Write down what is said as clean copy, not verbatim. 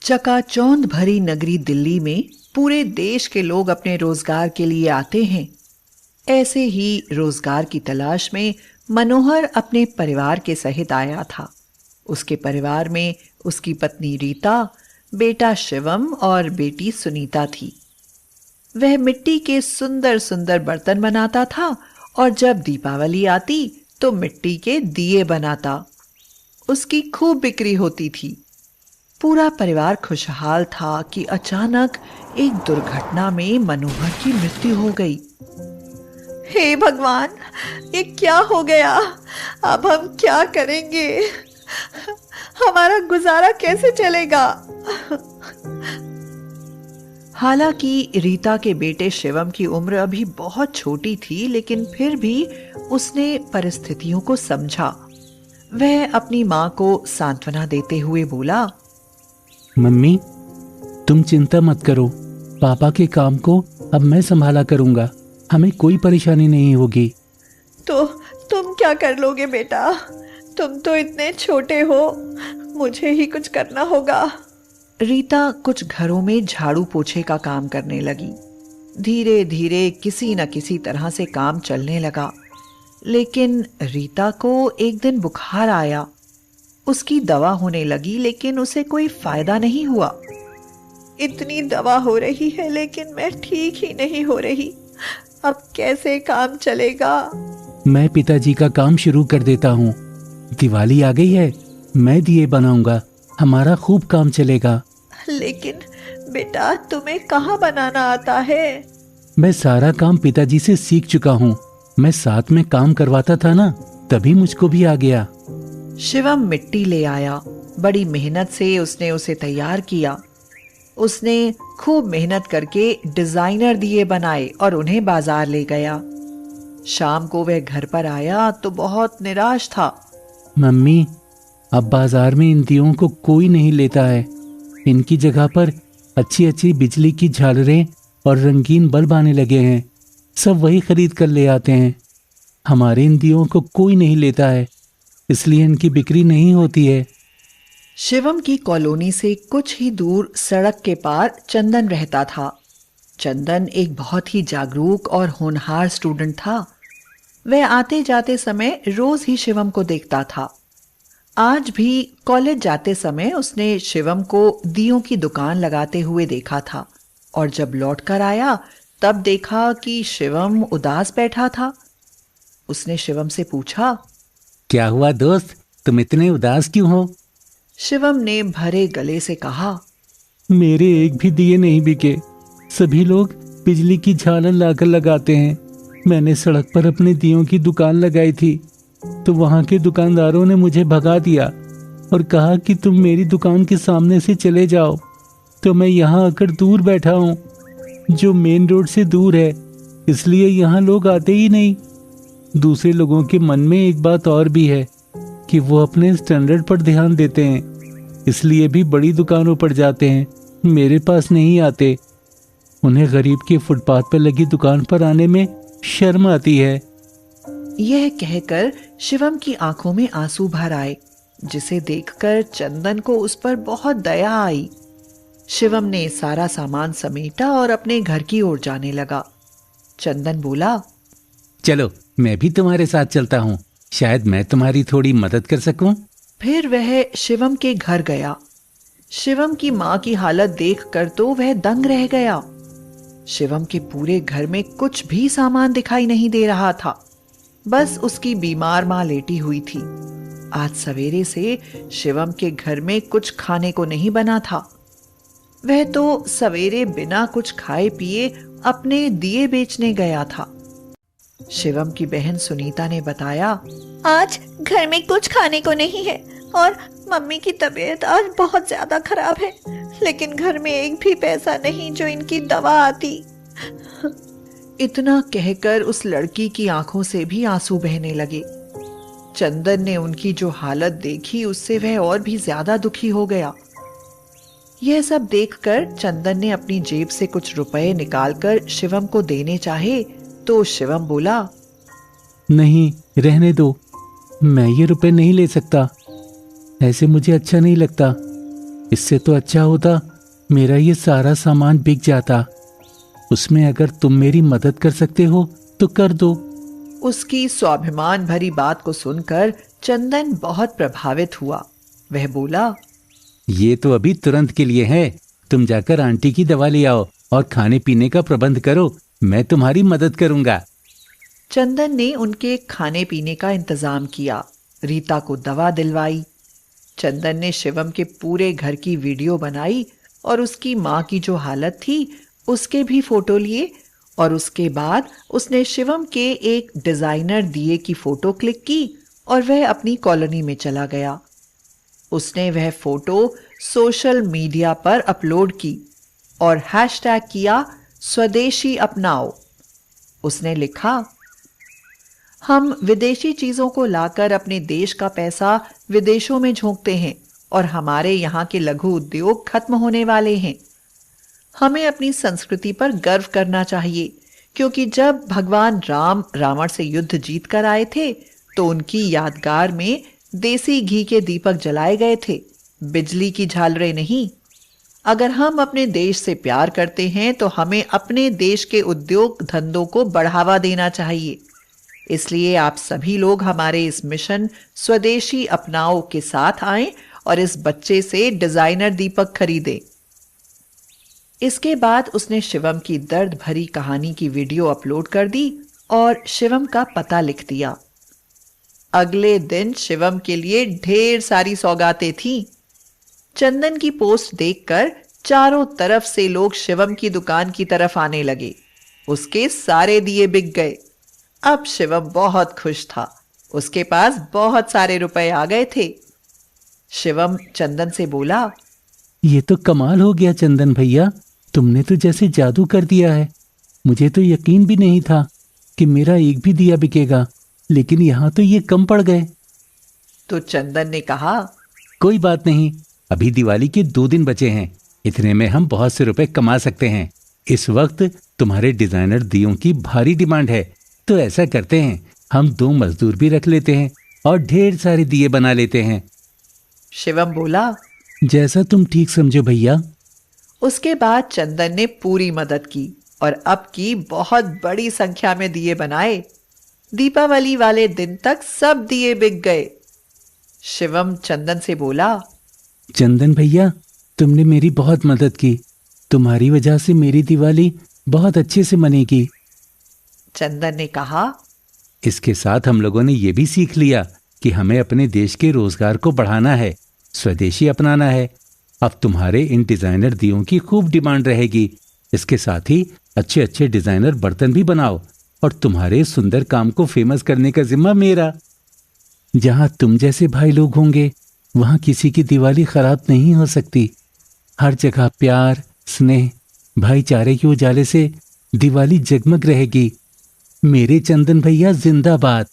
चकाचौंध भरी नगरी दिल्ली में पूरे देश के लोग अपने रोजगार के लिए आते हैं। ऐसे ही रोजगार की तलाश में मनोहर अपने परिवार के सहित आया था। उसके परिवार में उसकी पत्नी रीता, बेटा शिवम और बेटी सुनीता थी। वह मिट्टी के सुंदर सुंदर बर्तन बनाता था और जब दीपावली आती तो मिट्टी के दिए बनाता। उसकी खूब बिक्री होती थी। पूरा परिवार खुशहाल था कि अचानक एक दुर्घटना में मनोहर की मृत्यु हो गई। हे भगवान, ये क्या हो गया? अब हम क्या करेंगे? हमारा गुजारा कैसे चलेगा? हालांकि रीता के बेटे शिवम की उम्र अभी बहुत छोटी थी, लेकिन फिर भी उसने परिस्थितियों को समझा। वह अपनी मां को सांत्वना देते हुए बोला, मम्मी, तुम चिंता मत करो। पापा के काम को अब मैं संभाला करूंगा। हमें कोई परेशानी नहीं होगी। तो तुम क्या कर लोगे बेटा? तुम तो इतने छोटे हो, मुझे ही कुछ करना होगा। रीता कुछ घरों में झाड़ू पोछे का काम करने लगी। धीरे धीरे किसी न किसी तरह से काम चलने लगा, लेकिन रीता को एक दिन बुखार आया। उसकी दवा होने लगी, लेकिन उसे कोई फायदा नहीं हुआ। इतनी दवा हो रही है लेकिन मैं ठीक ही नहीं हो रही। अब कैसे काम चलेगा? मैं पिताजी का काम शुरू कर देता हूँ। दिवाली आ गई है, मैं दिए बनाऊंगा। हमारा खूब काम चलेगा। लेकिन बेटा, तुम्हें कहाँ बनाना आता है? मैं सारा काम पिताजी से सीख चुका हूँ। मैं साथ में काम करवाता था ना, तभी मुझको भी आ गया। शिवम मिट्टी ले आया। बड़ी मेहनत से उसने उसे तैयार किया। उसने खूब मेहनत करके डिजाइनर दिए बनाए और उन्हें बाजार ले गया। शाम को वह घर पर आया तो बहुत निराश था। मम्मी, अब बाजार में इन दियों को कोई नहीं लेता है। इनकी जगह पर अच्छी अच्छी बिजली की झालरें और रंगीन बल्ब आने लगे हैं। सब वही खरीद कर ले आते हैं। हमारे इन दियों को कोई नहीं लेता है, इसलिए इनकी बिक्री नहीं होती है। शिवम की कॉलोनी से कुछ ही दूर सड़क के पार चंदन रहता था। चंदन एक बहुत ही जागरूक और होनहार स्टूडेंट था। वह आते जाते समय रोज ही शिवम को देखता था। आज भी कॉलेज जाते समय उसने शिवम को दियों की दुकान लगाते हुए देखा था, और जब लौटकर आया तब देखा कि शिवम उदास बैठा था। उसने शिवम से पूछा, क्या हुआ दोस्त, तुम इतने उदास क्यों हो? शिवम ने भरे गले से कहा, मेरे एक भी दिए नहीं बिके। सभी लोग बिजली की झालर लाकर लगाते हैं। मैंने सड़क पर अपने दियों की दुकान लगाई थी, तो वहां के दुकानदारों ने मुझे भगा दिया और कहा कि तुम मेरी दुकान के सामने से चले जाओ। तो मैं यहाँ आकर दूर बैठा हूँ, जो मेन रोड से दूर है, इसलिए यहाँ लोग आते ही नहीं। दूसरे लोगों के मन में एक बात और भी है कि वो अपने स्टैंडर्ड पर ध्यान देते हैं, इसलिए भी बड़ी दुकानों पर जाते हैं, मेरे पास नहीं आते। उन्हें गरीब के फुटपाथ पर लगी दुकान पर आने में शर्म आती है। यह कहकर शिवम की आंखों में आंसू भर आए, जिसे देखकर चंदन को उस पर बहुत दया आई। शिवम ने सारा सामान समेटा और अपने घर की ओर जाने लगा। चंदन बोला, चलो मैं भी तुम्हारे साथ चलता हूँ, शायद मैं तुम्हारी थोड़ी मदद कर सकूं। फिर वह शिवम के घर गया। शिवम की मां की हालत देखकर तो वह दंग रह गया। शिवम के पूरे घर में कुछ भी सामान दिखाई नहीं दे रहा था, बस उसकी बीमार मां लेटी हुई थी। आज सवेरे से शिवम के घर में कुछ खाने को नहीं बना था। वह तो सवेरे बिना कुछ खाए पिए अपने दिए बेचने गया था। शिवम की बहन सुनीता ने बताया, आज घर में कुछ खाने को नहीं है और मम्मी की तबीयत आज बहुत ज्यादा खराब है, लेकिन घर में एक भी पैसा नहीं जो इनकी दवा आती। इतना कहकर उस लड़की की आंखों से भी आंसू बहने लगे। चंदन ने उनकी जो हालत देखी, उससे वह और भी ज्यादा दुखी हो गया। यह सब देखकर चंदन ने अपनी जेब से कुछ रुपए निकालकर शिवम को देने चाहे तो शिवम बोला, नहीं, रहने दो, मैं ये रुपए नहीं ले सकता। ऐसे मुझे अच्छा नहीं लगता। इससे तो अच्छा होता मेरा ये सारा सामान बिक जाता। उसमें अगर तुम मेरी मदद कर सकते हो तो कर दो। उसकी स्वाभिमान भरी बात को सुनकर चंदन बहुत प्रभावित हुआ। वह बोला, ये तो अभी तुरंत के लिए है। तुम जाकर आंटी की दवा ले आओ और खाने पीने का प्रबंध करो, मैं तुम्हारी मदद करूंगा। चंदन ने उनके खाने पीने का इंतजाम किया, रीता को दवा दिलवाई। चंदन ने शिवम के पूरे घर की वीडियो बनाई और उसकी माँ की जो हालत थी उसके भी फोटो लिए, और उसके बाद उसने शिवम के एक डिजाइनर दिए की फोटो क्लिक की और वह अपनी कॉलोनी में चला गया। उसने वह फोटो सोशल मीडिया पर अपलोड की और हैशटैग किया स्वदेशी अपनाओ। उसने लिखा, हम विदेशी चीजों को लाकर अपने देश का पैसा विदेशों में झोंकते हैं और हमारे यहाँ के लघु उद्योग खत्म होने वाले हैं। हमें अपनी संस्कृति पर गर्व करना चाहिए, क्योंकि जब भगवान राम रावण से युद्ध जीत कर आए थे तो उनकी यादगार में देसी घी के दीपक जलाए गए थे, बिजली की झालरें नहीं। अगर हम अपने देश से प्यार करते हैं तो हमें अपने देश के उद्योग धंधों को बढ़ावा देना चाहिए। इसलिए आप सभी लोग हमारे इस मिशन स्वदेशी अपनाओ के साथ आएं और इस बच्चे से डिजाइनर दीपक खरीदें। इसके बाद उसने शिवम की दर्द भरी कहानी की वीडियो अपलोड कर दी और शिवम का पता लिख दिया। अगले दिन शिवम के लिए ढेर सारी सौगातें थीं। चंदन की पोस्ट देखकर चारों तरफ से लोग शिवम की दुकान की तरफ आने लगे। उसके सारे दिए बिक गए। अब शिवम बहुत खुश था, उसके पास बहुत सारे रुपए आ गए थे। शिवम चंदन से बोला, ये तो कमाल हो गया चंदन भैया, तुमने तो जैसे जादू कर दिया है। मुझे तो यकीन भी नहीं था कि मेरा एक भी दिया बिकेगा, लेकिन यहाँ तो ये कम पड़ गए। तो चंदन ने कहा, कोई बात नहीं, अभी दिवाली के 2 दिन बचे हैं, इतने में हम बहुत से रुपए कमा सकते हैं। इस वक्त तुम्हारे डिजाइनर दियों की भारी डिमांड है, तो ऐसा करते हैं, हम 2 मजदूर भी रख लेते हैं और ढेर सारे दिए बना लेते हैं। शिवम बोला, जैसा तुम ठीक समझो भैया। उसके बाद चंदन ने पूरी मदद की और अब की बहुत बड़ी संख्या में दिए बनाए। दीपावली वाले दिन तक सब दिए बिक गए। शिवम चंदन से बोला, चंदन भैया, तुमने मेरी बहुत मदद की, तुम्हारी वजह से मेरी दिवाली बहुत अच्छे से मनेगी। चंदन ने कहा, इसके साथ हम लोगों ने ये भी सीख लिया कि हमें अपने देश के रोजगार को बढ़ाना है, स्वदेशी अपनाना है। अब तुम्हारे इन डिजाइनर दियों की खूब डिमांड रहेगी। इसके साथ ही अच्छे अच्छे डिजाइनर बर्तन भी बनाओ और तुम्हारे सुंदर काम को फेमस करने का जिम्मा मेरा। जहां तुम जैसे भाई लोग होंगे वहां किसी की दिवाली खराब नहीं हो सकती। हर जगह प्यार, स्नेह, भाईचारे के उजाले से दिवाली जगमग रहेगी। मेरे चंदन भैया जिंदाबाद।